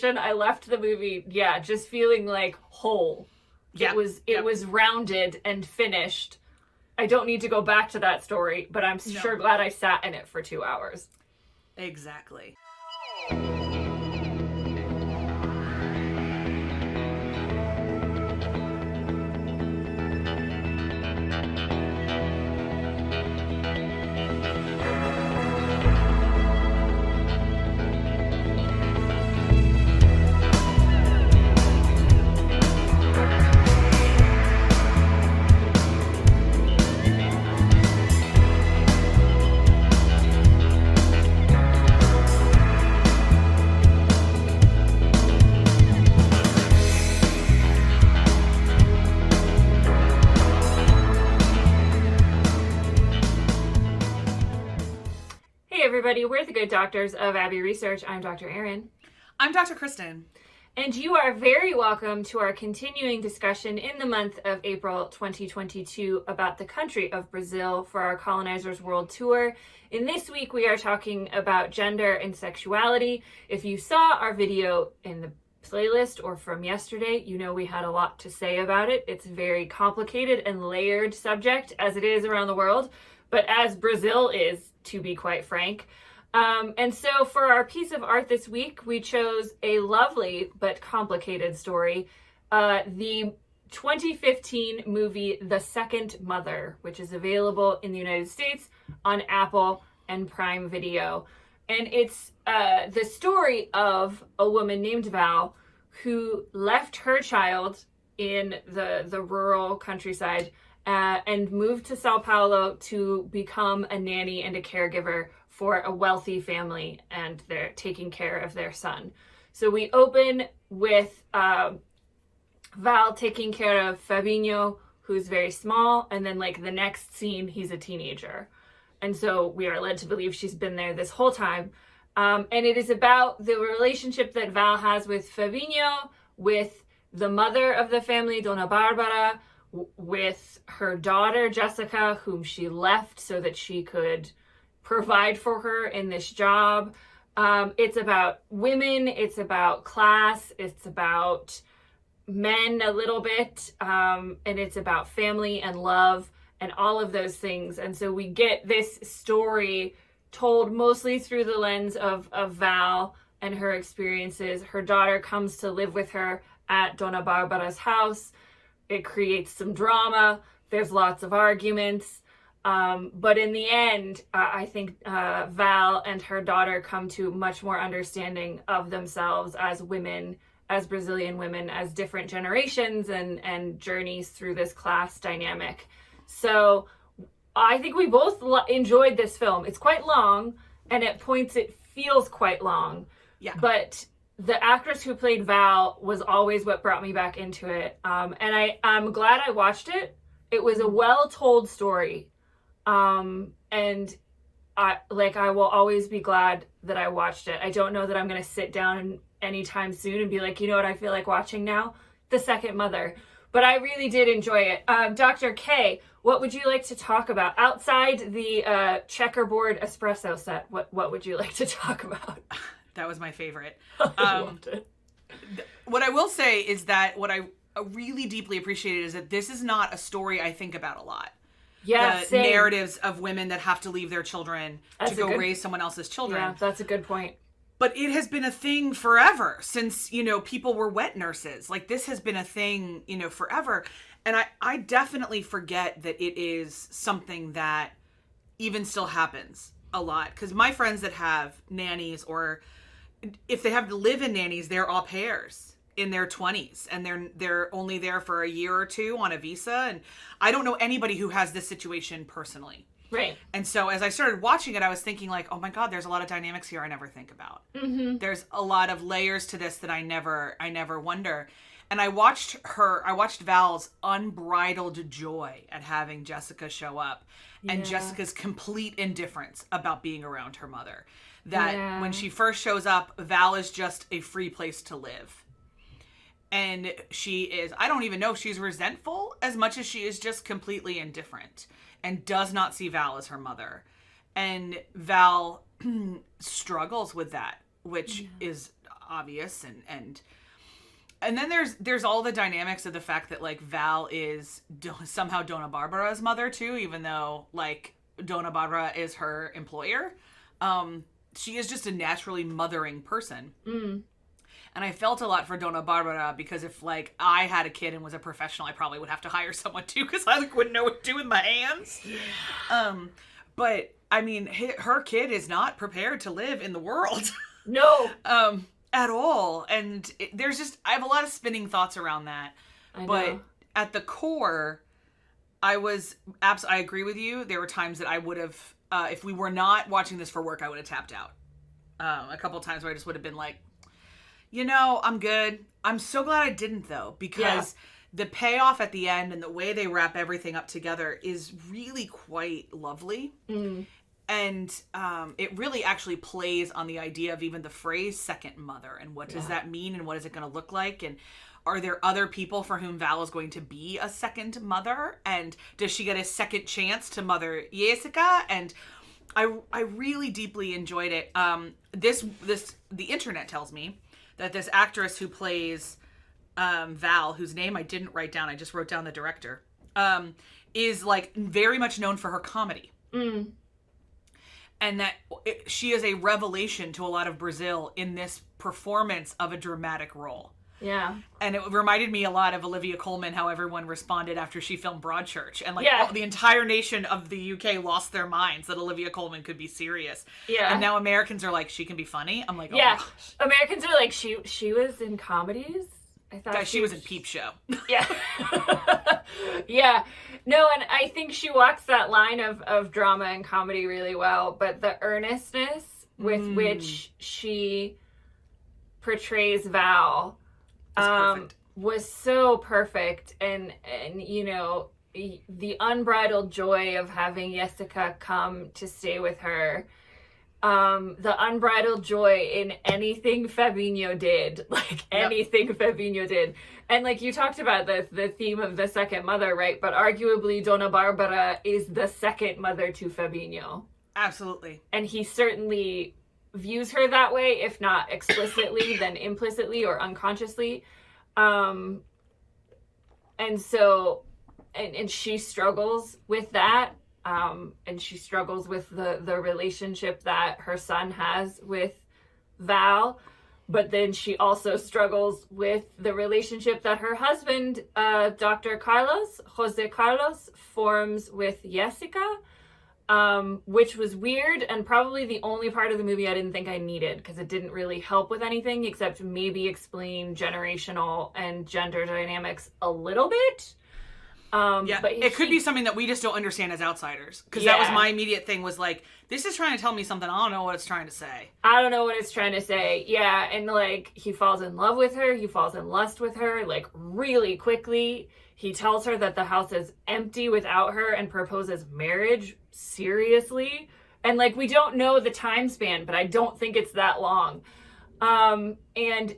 I left the movie, just feeling like whole. Yeah. It was rounded and finished. I don't need to go back to that story, but I'm sure glad I sat in it for 2 hours. Exactly. Hey everybody, we're the Good Doctors of Abbey Research. I'm Dr. Erin. I'm Dr. Kristen. And you are very welcome to our continuing discussion in the month of April 2022 about the country of Brazil for our Colonizers World Tour. In this week, we are talking about gender and sexuality. If you saw our video in the playlist or from yesterday, you know we had a lot to say about it. It's a very complicated and layered subject, as it is around the world, but as Brazil is, to be quite frank. And so for our piece of art this week, we chose a lovely but complicated story, the 2015 movie The Second Mother, which is available in the United States on Apple and Prime Video. And it's the story of a woman named Val who left her child in the rural countryside and moved to Sao Paulo to become a nanny and a caregiver for a wealthy family, and they're taking care of their son. So we open with Val taking care of Fabinho, who's very small, and then like the next scene, he's a teenager. And so we are led to believe she's been there this whole time. And it is about the relationship that Val has with Fabinho, with the mother of the family, Dona Barbara, with her daughter, Jessica, whom she left so that she could provide for her in this job. It's about women, it's about class, it's about men a little bit, and it's about family and love and all of those things. And so we get this story told mostly through the lens of Val and her experiences. Her daughter comes to live with her at Dona Barbara's house. It creates some drama. There's lots of arguments. But in the end, I think Val and her daughter come to much more understanding of themselves as women, as Brazilian women, as different generations and journeys through this class dynamic. So I think we both enjoyed this film. It's quite long, and at points it feels quite long. Yeah. But the actress who played Val was always what brought me back into it. And I'm glad I watched it. It was a well-told story. And I will always be glad that I watched it. I don't know that I'm going to sit down anytime soon and be like, you know what I feel like watching now? The Second Mother. But I really did enjoy it. Dr. K, what would you like to talk about? Outside the checkerboard espresso set, what would you like to talk about? That was my favorite. I loved it. What I will say is that what I really deeply appreciated is that this is not a story I think about a lot. Yeah, the same. narratives of women that have to leave their children to go raise someone else's children. Yeah, that's a good point. But it has been a thing forever since, people were wet nurses. Like, this has been a thing, forever. And I definitely forget that it is something that even still happens a lot. Because my friends that have nannies, or if they have to live in nannies, they're au pairs in their 20s, and they're only there for a year or two on a visa. And I don't know anybody who has this situation personally. Right. And so as I started watching it, I was thinking like, oh my God, there's a lot of dynamics here I never think about. Mm-hmm. There's a lot of layers to this that I never wonder. And I watched Val's unbridled joy at having Jessica show up, and Jessica's complete indifference about being around her mother. That when she first shows up, Val is just a free place to live. And she is, I don't even know if she's resentful as much as she is just completely indifferent and does not see Val as her mother. And Val struggles with that, which is obvious, and then there's all the dynamics of the fact that like Val is somehow Donna Barbara's mother too, even though like Donna Barbara is her employer. She is just a naturally mothering person. And I felt a lot for Donna Barbara because if like I had a kid and was a professional, I probably would have to hire someone too because I like wouldn't know what to do with my hands. But I mean, her kid is not prepared to live in the world. No. At all. And I have a lot of spinning thoughts around that. But at the core, I agree with you. There were times that I would have, if we were not watching this for work, I would have tapped out. A couple of times where I just would have been like, I'm good. I'm so glad I didn't though, because the payoff at the end and the way they wrap everything up together is really quite lovely. And it really actually plays on the idea of even the phrase second mother and what does that mean and what is it going to look like, and are there other people for whom Val is going to be a second mother, and does she get a second chance to mother Jessica? And I really deeply enjoyed it. The internet tells me that this actress who plays Val, whose name I didn't write down, I just wrote down the director, is like very much known for her comedy. And that she is a revelation to a lot of Brazil in this performance of a dramatic role. Yeah. And it reminded me a lot of Olivia Colman, how everyone responded after she filmed Broadchurch. And like the entire nation of the UK lost their minds that Olivia Colman could be serious. Yeah. And now Americans are like, she can be funny. I'm like, oh my gosh. Americans are like, she was in comedies? I thought she was in Peep Show. Yeah. Yeah. No, and I think she walks that line of drama and comedy really well, but the earnestness with which she portrays Val was so perfect. And the unbridled joy of having Jessica come to stay with her. The unbridled joy in anything Fabinho did, Fabinho did. And like you talked about the theme of the second mother, right? But arguably Donna Barbara is the second mother to Fabinho. Absolutely. And he certainly views her that way, if not explicitly, then implicitly or unconsciously. And so, and she struggles with that. And she struggles with the relationship that her son has with Val, but then she also struggles with the relationship that her husband, Jose Carlos, forms with Jessica, which was weird and probably the only part of the movie I didn't think I needed because it didn't really help with anything except maybe explain generational and gender dynamics a little bit. But it could be something that we just don't understand as outsiders. Because that was my immediate thing was like, this is trying to tell me something. I don't know what it's trying to say. I don't know what it's trying to say. Yeah. And like, he falls in love with her. He falls in lust with her, like really quickly. He tells her that the house is empty without her and proposes marriage seriously. And like, we don't know the time span, but I don't think it's that long. And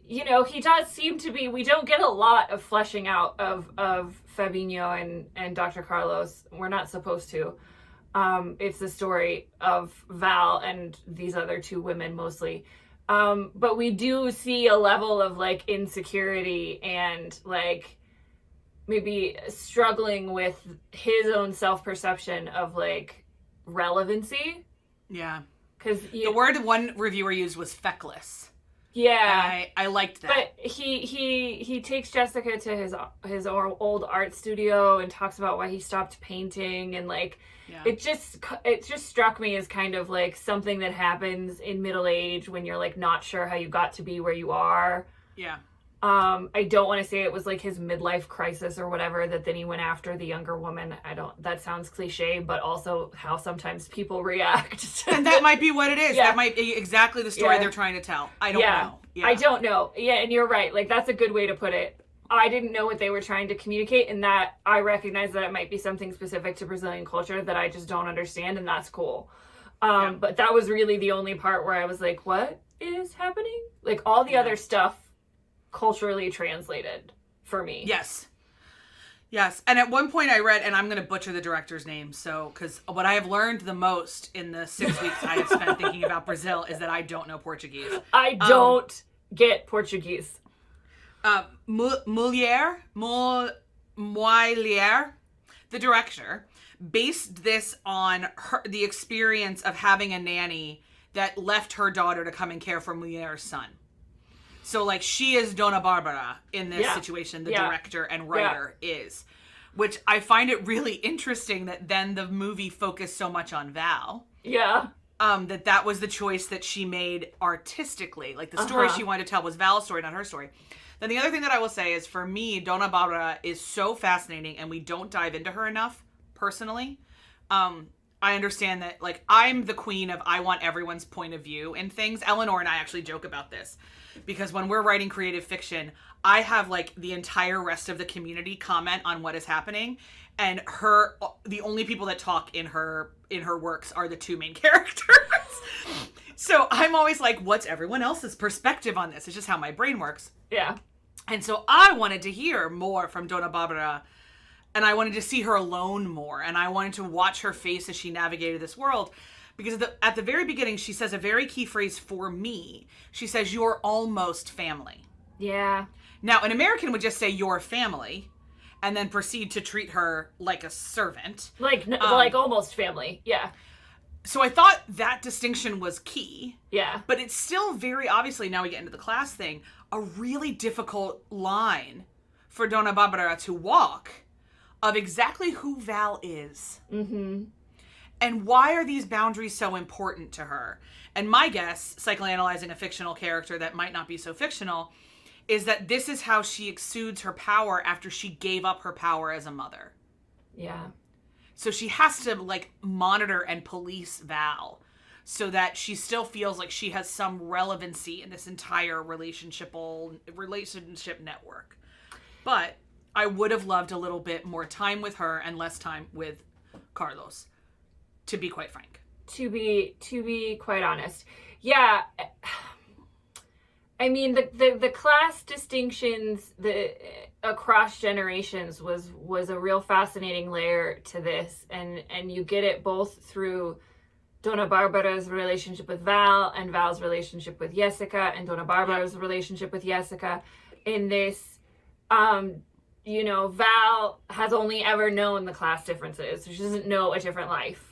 he does seem to be, we don't get a lot of fleshing out of Fabinho and Dr. Carlos. We're not supposed to. It's the story of Val and these other two women mostly. But we do see a level of like insecurity and like maybe struggling with his own self-perception of like relevancy. Yeah. Because the word one reviewer used was feckless. Yeah, I liked that. But he takes Jessica to his old art studio and talks about why he stopped painting and like it just struck me as kind of like something that happens in middle age when you're like not sure how you got to be where you are. Yeah. I don't want to say it was like his midlife crisis or whatever that then he went after the younger woman. That sounds cliche, but also how sometimes people react. And that might be what it is. Yeah. That might be exactly the story they're trying to tell. I don't know. Yeah. I don't know. Yeah, and you're right. Like that's a good way to put it. I didn't know what they were trying to communicate, and that I recognize that it might be something specific to Brazilian culture that I just don't understand, and that's cool. But that was really the only part where I was like, what is happening? Like all the other stuff culturally translated for me. Yes. And at one point I read, and I'm going to butcher the director's name, because what I have learned the most in the 6 weeks I have spent thinking about Brazil is that I don't know Portuguese. I don't Get Portuguese. Moilier, the director, based this on the experience of having a nanny that left her daughter to come and care for Mulier's son. So, like, she is Dona Barbara in this situation, the director and writer is. Which I find it really interesting that then the movie focused so much on Val. Yeah. That was the choice that she made artistically. Like, the story she wanted to tell was Val's story, not her story. Then the other thing that I will say is, for me, Dona Barbara is so fascinating, and we don't dive into her enough, personally. I understand that, like, I'm the queen of I want everyone's point of view in things. Eleanor and I actually joke about this. Because when we're writing creative fiction, I have, like, the entire rest of the community comment on what is happening. And the only people that talk in her works are the two main characters. So I'm always like, what's everyone else's perspective on this? It's just how my brain works. Yeah. And so I wanted to hear more from Dona Barbara, and I wanted to see her alone more, and I wanted to watch her face as she navigated this world. Because at the very beginning, she says a very key phrase for me. She says, "You're almost family." Yeah. Now, an American would just say, "Your family," and then proceed to treat her like a servant. Like almost family. Yeah. So I thought that distinction was key. Yeah. But it's still very obviously, now we get into the class thing, a really difficult line for Dona Barbara to walk of exactly who Val is. Mm-hmm. And why are these boundaries so important to her? And my guess, psychoanalyzing a fictional character that might not be so fictional, is that this is how she exudes her power after she gave up her power as a mother. Yeah. So she has to, like, monitor and police Val so that she still feels like she has some relevancy in this entire relationship network. But I would have loved a little bit more time with her and less time with Carlos, to be quite frank. To be quite honest. Yeah. I mean, the class distinctions across generations was a real fascinating layer to this, and you get it both through Dona Barbara's relationship with Val and Val's relationship with Jessica and Dona Barbara's relationship with Jessica. In this, Val has only ever known the class differences. She doesn't know a different life.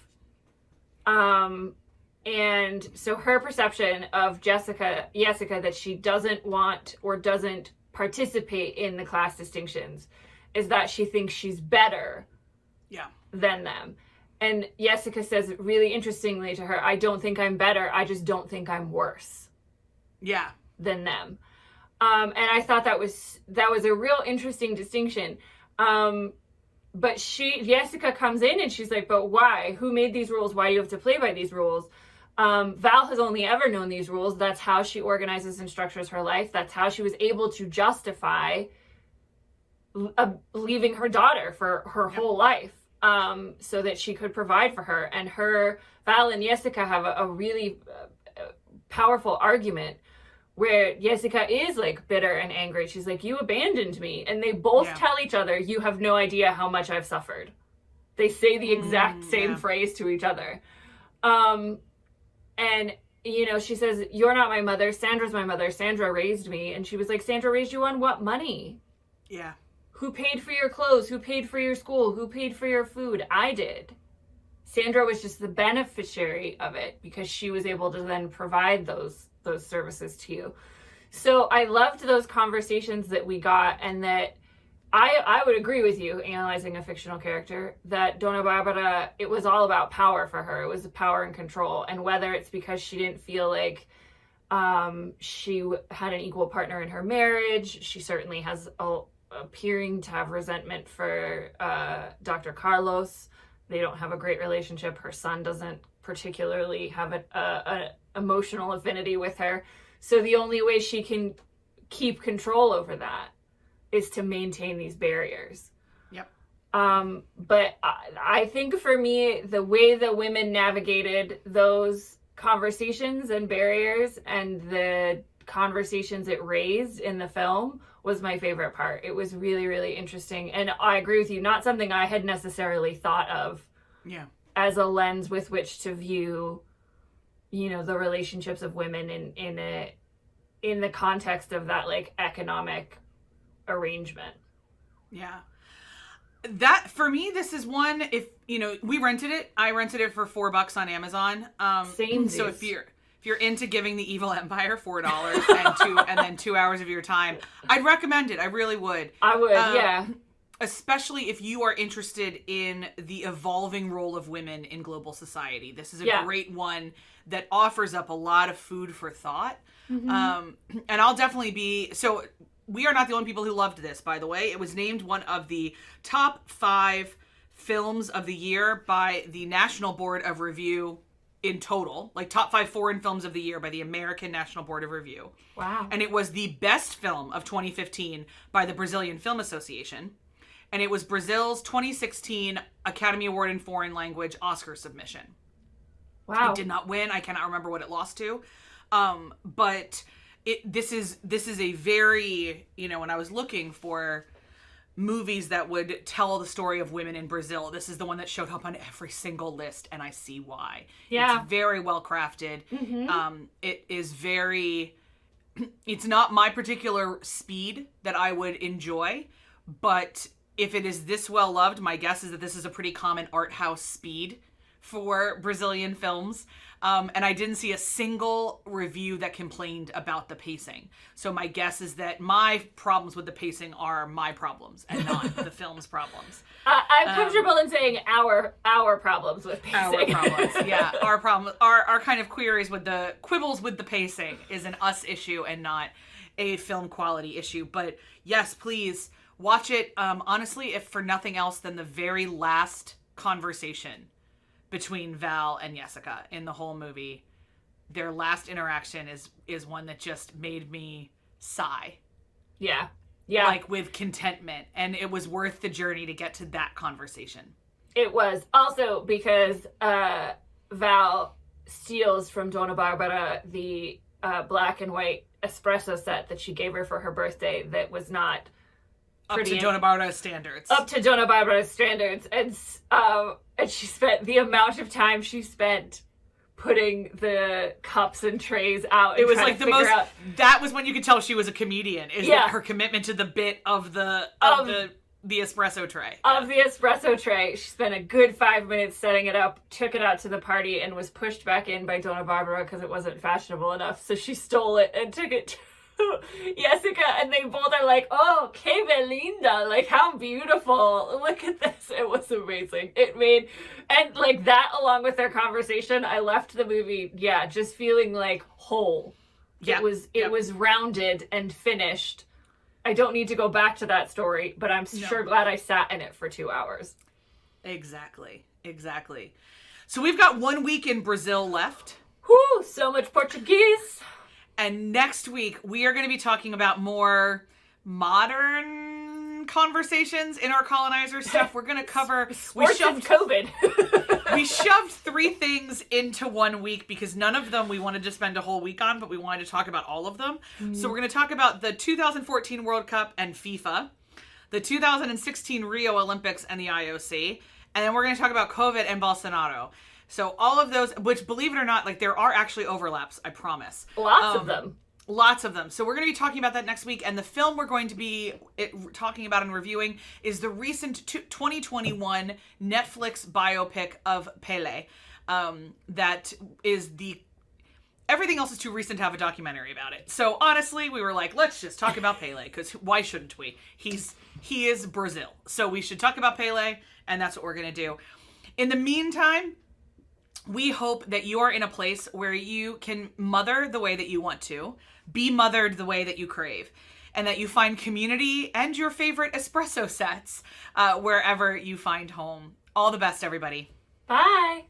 And so her perception of Jessica, that she doesn't want or doesn't participate in the class distinctions is that she thinks she's better than them. And Jessica says really interestingly to her, I don't think I'm better. I just don't think I'm worse than them. And I thought that was a real interesting distinction. But Jessica comes in and she's like, but why? Who made these rules? Why do you have to play by these rules? Val has only ever known these rules. That's how she organizes and structures her life. That's how she was able to justify leaving her daughter for her whole life, so that she could provide for her. And Val and Jessica have a really powerful argument where Jessica is, like, bitter and angry. She's like, you abandoned me. And they both tell each other, you have no idea how much I've suffered. They say the exact same phrase to each other. And, she says, you're not my mother. Sandra's my mother. Sandra raised me. And she was like, Sandra raised you on what money? Yeah. Who paid for your clothes? Who paid for your school? Who paid for your food? I did. Sandra was just the beneficiary of it because she was able to then provide those services to you. So I loved those conversations that we got, and that I would agree with you, analyzing a fictional character, that Dona Barbara, it was all about power for her. It was power and control. And whether it's because she didn't feel like she had an equal partner in her marriage, she certainly has appearing to have resentment for Dr. Carlos. They don't have a great relationship. Her son doesn't particularly have an emotional affinity with her. So the only way she can keep control over that is to maintain these barriers. Yep. But I think for me, the way the women navigated those conversations and barriers and the conversations it raised in the film was my favorite part. It was really, really interesting. And I agree with you, not something I had necessarily thought of as a lens with which to view, the relationships of women in in the context of that like economic arrangement. Yeah. That, for me, this is one, if, you know, we rented it. I rented it for $4 on Amazon. Same. So if you're into giving the Evil Empire $4 and then 2 hours of your time, I'd recommend it. I really would. I would, yeah. Especially if you are interested in the evolving role of women in global society. This is a great one that offers up a lot of food for thought. And I'll definitely be... So we are not the only people who loved this, by the way. It was named one of the top 5 films of the year by the National Board of Review in total. Like top 5 foreign films of the year by the American National Board of Review. Wow. And it was the best film of 2015 by the Brazilian Film Association. And it was Brazil's 2016 Academy Award in Foreign Language Oscar submission. Wow. It did not win. I cannot remember what it lost to. But this is a very, you know, when I was looking for movies that would tell the story of women in Brazil, this is the one that showed up on every single list, and I see why. Yeah. It's very well crafted. It is very... It's not my particular speed that I would enjoy, but if it is this well loved, my guess is that this is a pretty common art house speed for Brazilian films. And I didn't see a single review that complained about the pacing. So my guess is that my problems with the pacing are my problems and not the film's problems. I'm comfortable in saying our problems with pacing. Our problems, yeah. Our problem, our kind of queries with the quibbles with the pacing is an us issue and not a film quality issue. But yes, please watch it. Honestly, if for nothing else than the very last conversation between Val and Jessica in the whole movie, their last interaction is one that just made me sigh. Yeah. Yeah. Like with contentment. And it was worth the journey to get to that conversation. It was. Also because Val steals from Dona Barbara the black and white espresso set that she gave her for her birthday that was not up to Dona Barbara's standards. Up to Dona Barbara's standards. And she spent the amount of time she spent putting the cups and trays out. It was like the most... That was when you could tell she was a comedian. That her commitment to the bit of the espresso tray. Of the espresso tray. She spent a good 5 minutes setting it up, took it out to the party, and was pushed back in by Dona Barbara because it wasn't fashionable enough. So she stole it and took it to Jessica, and they both are like, oh, que belinda, like, how beautiful, look at this. It was amazing. It made, and like that along with their conversation, I left the movie, just feeling like whole. It was rounded and finished. I don't need to go back to that story, but I'm sure glad I sat in it for 2 hours. Exactly. So we've got 1 week in Brazil left. Whew, so much Portuguese. And next week, we are going to be talking about more modern conversations in our colonizer stuff. We're going to cover... Sports and COVID. We shoved 3 things into 1 week because none of them we wanted to spend a whole week on, but we wanted to talk about all of them. So we're going to talk about the 2014 World Cup and FIFA, the 2016 Rio Olympics and the IOC, and then we're going to talk about COVID and Bolsonaro. So all of those, which believe it or not, like there are actually overlaps, I promise. Lots of them. Lots of them. So we're going to be talking about that next week. And the film we're going to be talking about and reviewing is the recent 2021 Netflix biopic of Pele. That is everything else is too recent to have a documentary about it. So honestly, we were like, let's just talk about Pele, because why shouldn't we? He is Brazil. So we should talk about Pele, and that's what we're going to do. In the meantime, we hope that you are in a place where you can mother the way that you want to, be mothered the way that you crave, and that you find community and your favorite espresso sets wherever you find home. All the best, everybody. Bye.